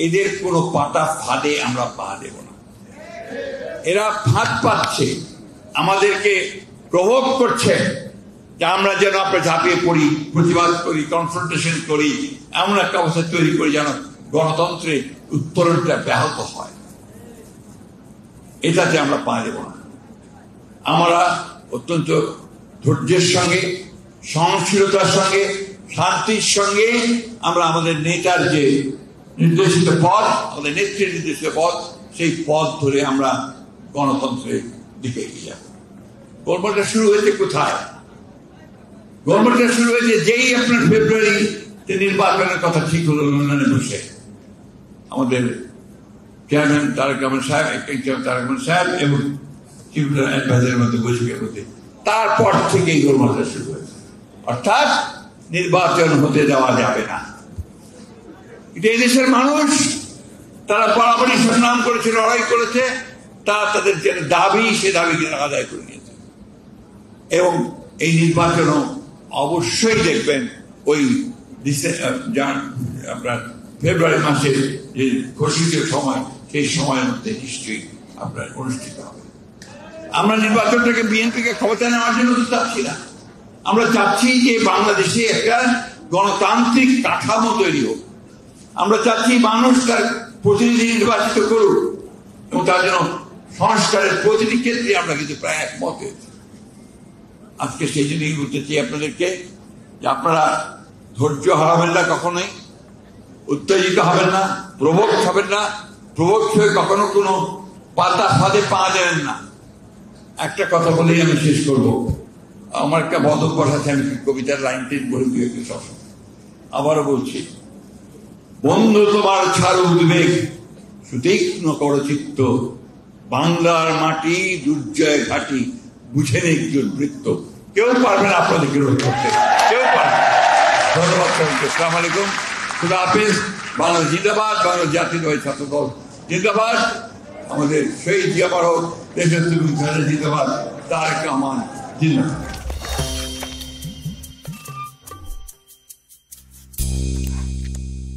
এদের কোনো পাতা ফাঁদে আমরা পা দেব না। এরা ফাঁদ পাচ্ছে, আমাদেরকে প্রভোগ করছে যে আমরা যেন আমরা ঝাঁপিয়ে পড়ি, প্রতিবাদ করি, কনফ্রন্টেশন করি, এমন একটা অবস্থা তৈরি করি যেন গণতন্ত্রের উত্তরণটা ব্যাহত হয়। এটাতে আমরা পা দেব না। আমরা অত্যন্ত ধৈর্যের সঙ্গে, সহনশীলতার সঙ্গে, শান্তির সঙ্গে আমরা আমাদের নেতার যে নির্দেশিত পথ, আমাদের নেত্রীর নির্দেশিত পথ, সেই পথ ধরে আমরা গণতন্ত্রের দিকে এগিয়ে যাব। গোলমালটা শুরু হয়েছে কোথায়? গোলমালটা শুরু হয়েছে যেই আপনার ফেব্রুয়ারিতে নির্বাচনের কথা ঠিক হলো লন্ডনে বসে আমাদের চেয়ারম্যান তারেক রহমান সাহেব এবং চিফ অ্যাডভাইজারের মধ্যে বৈঠকের মধ্যে, তারপর থেকেই গোলমালটা শুরু হয়েছে। অর্থাৎ নির্বাচন হতে দেওয়া যাবে না। এটা এদেশের মানুষ, তারা বরাবরই সংগ্রাম করেছে, লড়াই করেছে, তারা তাদের যে দাবি, সে দাবিকে আদায় করে নিয়েছে। এবং এই নির্বাচনও অবশ্যই দেখবেন ওই আপনার ফেব্রুয়ারি মাসের যে ঘোষিত সময়, সেই সময়ের মধ্যে নিশ্চয়ই আপনার অনুষ্ঠিত হবে। আমরা নির্বাচনটাকে বিএনপিকে ক্ষমতা নেওয়ার জন্য তো চাচ্ছি না। আমরা চাচ্ছি যে বাংলাদেশে একটা গণতান্ত্রিক কাঠামো তৈরি হোক। আমরা চাচ্ছি মানুষ তার প্রতিনিধি নির্বাচিত করুক এবং তার জন্য সংস্কারের প্রতিটি ক্ষেত্রে আমরা কিন্তু প্রায় একমত হয়েছি। আজকে সেই জন্যই বলতে চাই আপনাদেরকে যে আপনারা ধৈর্য হারাবেন না, কখনোই উত্তেজিত হবেন না, প্রভোগ হবেন না, প্রভোগ হয়ে কখনো কোনো পাতা ফাঁদে পা দেবেন না। একটা কথা বলেই আমি শেষ করবো। আমার একটা বদভ্যাস আছে, আমি কবিতার লাইনটি বলে দিয়ে সবসময় আবারও বলছি, বন্ধু তোমার ছাড় উদ্বেগ, সুতীক্ষ্ণ করো চিত্ত, বাংলার মাটি দুর্জয় ঘাটি, বুঝে নেই বৃত্ত। কেউ পারবে না আপনাদেরকে রোধ করতে, কেউ পারবে না। ধন্যবাদ সবাইকে। আসসালামু আলাইকুম, খুদা হাফেজ। বাংলাদেশ জিন্দাবাদ, বাংলাদেশ জাতীয়তাবাদী ছাত্র দল জিন্দাবাদ, আমাদের শহীদ জিয়া পারক, দেশনেত্রী জিন্দাবাদ, তারেক রহমান জিন্দাবাদ।